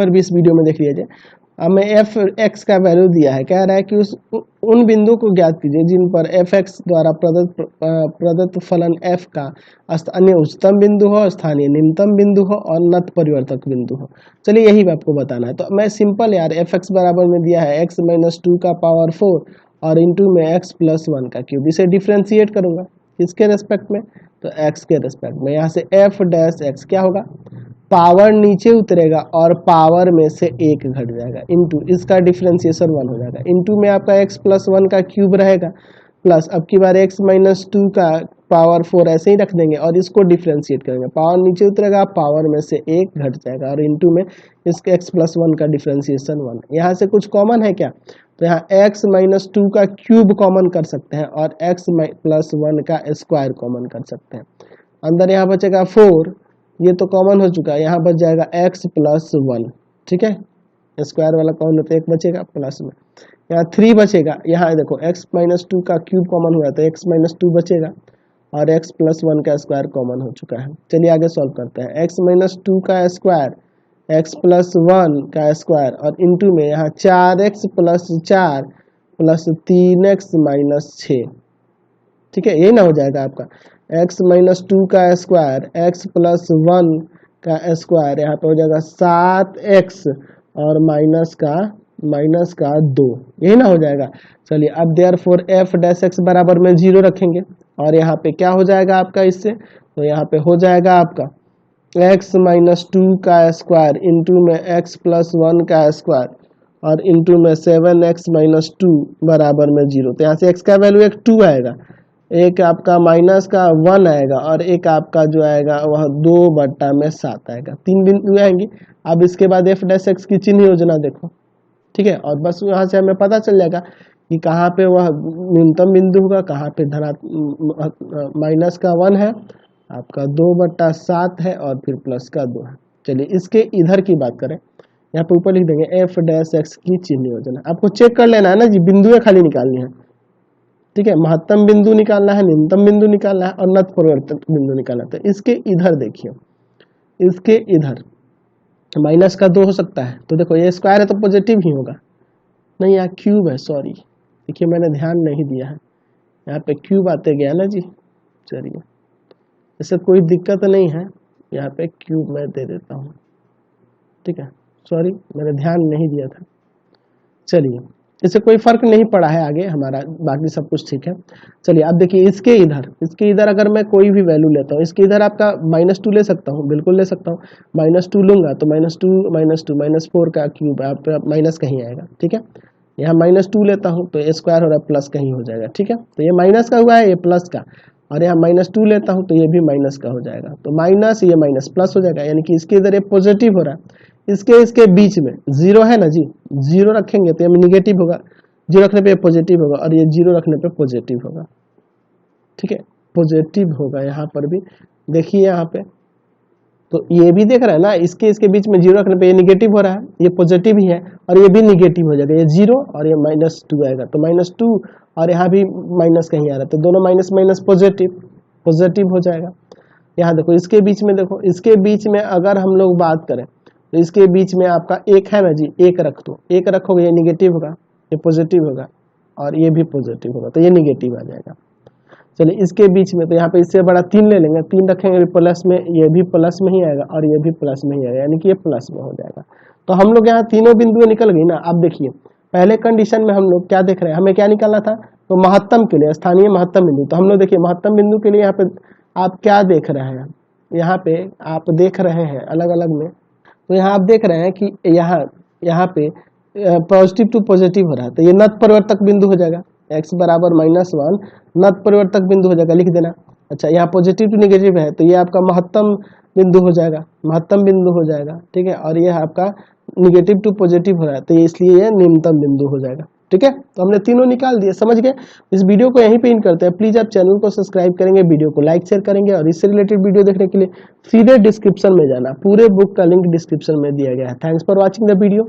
बार भी इस वीडियो में देख लीजिए। हमें एफ एक्स का वैल्यू दिया है, कह रहा है कि उन बिंदु को ज्ञात कीजिए जिन पर एफ एक्स द्वारा प्रदत्त फलन एफ का स्थानीय उच्चतम बिंदु हो, स्थानीय निम्नतम बिंदु हो और नत परिवर्तक बिंदु हो। चलिए यही आपको बताना है। तो मैं सिंपल यार एफ एक्स बराबर में दिया है एक्स माइनस 2 का पावर 4 और इंटू में एक्स प्लस 1 का क्यूब। इसे डिफ्रेंशिएट करूंगा किसके रेस्पेक्ट में, तो एक्स के रेस्पेक्ट में। यहाँ से एफ डैश एक्स क्या होगा, पावर नीचे उतरेगा और पावर में से एक घट जाएगा, इंटू इसका डिफ्रेंसिएशन 1 हो जाएगा, इंटू में आपका x प्लस 1 का क्यूब रहेगा, प्लस अब की बार x माइनस 2 का पावर 4 ऐसे ही रख देंगे और इसको डिफ्रेंशिएट करेंगे, पावर नीचे उतरेगा, पावर में से एक घट जाएगा और इंटू में इसके x प्लस 1 का डिफ्रेंसिएशन 1। यहाँ से कुछ कॉमन है क्या, तो यहाँ x माइनस 2 का क्यूब कॉमन कर सकते हैं और x प्लस 1 का स्क्वायर कॉमन कर सकते हैं। अंदर यहाँ बचेगा 4, ये तो कॉमन हो चुका है, यहाँ बच जाएगा x प्लस 1, ठीक है, स्क्वायर वाला कॉमन होता है, एक बचेगा प्लस में, यहाँ 3 बचेगा। यहाँ देखो x माइनस 2 का क्यूब कॉमन हुआ तो x माइनस 2 बचेगा और x प्लस 1 का स्क्वायर कॉमन हो चुका है। चलिए आगे सॉल्व करते हैं। x माइनस 2 का स्क्वायर, x प्लस 1 का स्क्वायर और इंटू में यहाँ 4x plus 4 plus 3x minus 6, ठीक है, ये ना हो जाएगा आपका x माइनस 2 का स्क्वायर, x प्लस 1 का स्क्वायर, यहाँ पे हो जाएगा 7x और माइनस का 2, यही ना हो जाएगा। चलिए अब देयरफॉर f डैश x बराबर में 0 रखेंगे और यहाँ पे क्या हो जाएगा आपका इससे, तो यहाँ पे हो जाएगा आपका x माइनस 2 का स्क्वायर इंटू में x प्लस 1 का स्क्वायर और इंटू में 7x माइनस 2 बराबर में 0। तो यहाँ से x का वैल्यू एक 2 आएगा, एक आपका माइनस का 1 आएगा और एक आपका जो आएगा वह 2/7 आएगा, 3 बिंदु आएंगे। अब इसके बाद एफ डैश एक्स की चिन्ह योजना देखो, ठीक है, और बस यहाँ से हमें पता चल जाएगा कि कहाँ पे वह न्यूनतम बिंदु होगा, कहाँ पे माइनस का 1 है, आपका 2/7 है और फिर प्लस का 2 है। चलिए इसके इधर की बात करें, यहाँ पे ऊपर लिख देंगे एफ डैश एक्स की चिन्ह योजना। आपको चेक कर लेना है ना जी, बिंदुएं खाली निकालनी है, ठीक है, महत्तम बिंदु निकालना है, न्यूनतम बिंदु निकालना है और नत परिवर्तक बिंदु निकालना है। तो इसके इधर देखिए, इसके इधर माइनस का 2 हो सकता है, तो देखो ये स्क्वायर है तो पॉजिटिव ही होगा, नहीं यहाँ क्यूब है, सॉरी देखिए मैंने ध्यान नहीं दिया है, यहाँ पे क्यूब आते गया ना जी। चलिए इससे कोई दिक्कत नहीं है, यहाँ पे क्यूब मैं दे देता हूँ, ठीक है, सॉरी मैंने ध्यान नहीं दिया था। चलिए इससे कोई फर्क नहीं पड़ा है आगे हमारा, बाकी सब कुछ ठीक है। चलिए अब देखिए इसके इधर अगर मैं कोई भी वैल्यू लेता हूँ, इसके इधर आपका -2 ले सकता हूँ, बिल्कुल ले सकता हूँ, -2 लूंगा तो -4 का क्यूब आपका माइनस कहीं आएगा, ठीक है, यहाँ -2 लेता हूँ तो स्क्वायर हो रहा है प्लस कहीं हो जाएगा, ठीक है, तो ये माइनस का हुआ है, ये प्लस का, और यहाँ -2 लेता हूँ तो ये भी माइनस का हो जाएगा, तो माइनस ये माइनस प्लस हो जाएगा, यानी कि इसके इधर ये पॉजिटिव हो रहा है, इसके बीच में 0 है ना जी, 0 रखेंगे तो ये निगेटिव होगा, 0 रखने पे पॉजिटिव होगा और ये 0 रखने पे पॉजिटिव होगा, ठीक है, पॉजिटिव होगा यहाँ पर भी, देखिए यहाँ पे तो ये भी देख रहा है ना, इसके बीच में 0 रखने पे ये निगेटिव हो रहा है, ये पॉजिटिव ही है और ये भी निगेटिव हो जाएगा, ये 0 और ये -2 आएगा, तो -2 और यहाँ भी माइनस कहीं आ रहा है, तो दोनों माइनस माइनस पॉजिटिव हो जाएगा। यहाँ देखो इसके बीच में, देखो इसके बीच में अगर हम लोग बात करें तो इसके बीच में आपका 1 है ना जी, 1 रख दो, 1 रखोगे ये निगेटिव होगा, ये पॉजिटिव होगा और ये भी पॉजिटिव होगा, तो ये निगेटिव आ जाएगा। चलिए इसके बीच में तो यहाँ पे इससे बड़ा 3 ले लेंगे, 3 रखेंगे प्लस में, ये भी प्लस में ही आएगा और ये भी प्लस में ही आएगा, यानी कि ये प्लस में हो जाएगा। तो हम लोग यहाँ तीनों बिंदुएं निकल गई ना। अब देखिए पहले कंडीशन में हम लोग क्या देख रहे हैं, हमें क्या निकालना था, तो महत्तम के लिए स्थानीय महत्तम बिंदु, तो हम लोग देखिए महत्तम बिंदु के लिए यहाँ पे आप क्या देख रहे हैं, यहाँ पे आप देख रहे हैं अलग अलग में, तो यहाँ आप देख रहे हैं कि यहाँ पे पॉजिटिव टू पॉजिटिव हो रहा है, तो ये नत परिवर्तक बिंदु हो जाएगा, x बराबर -1 नत परिवर्तक बिंदु हो जाएगा, लिख देना। अच्छा यहाँ पॉजिटिव टू नेगेटिव है तो ये आपका महत्तम बिंदु हो जाएगा, ठीक है, और ये आपका निगेटिव टू पॉजिटिव हो रहा है तो ये इसलिए ये न्यूनतम बिंदु हो जाएगा, ठीक है। तो हमने तीनों निकाल दिए, समझ गए। इस वीडियो को यहीं पे इन करते हैं। प्लीज आप चैनल को सब्सक्राइब करेंगे, वीडियो को लाइक शेयर करेंगे और इससे रिलेटेड वीडियो देखने के लिए सीधे डिस्क्रिप्शन में जाना, पूरे बुक का लिंक डिस्क्रिप्शन में दिया गया है। Thanks for watching the video.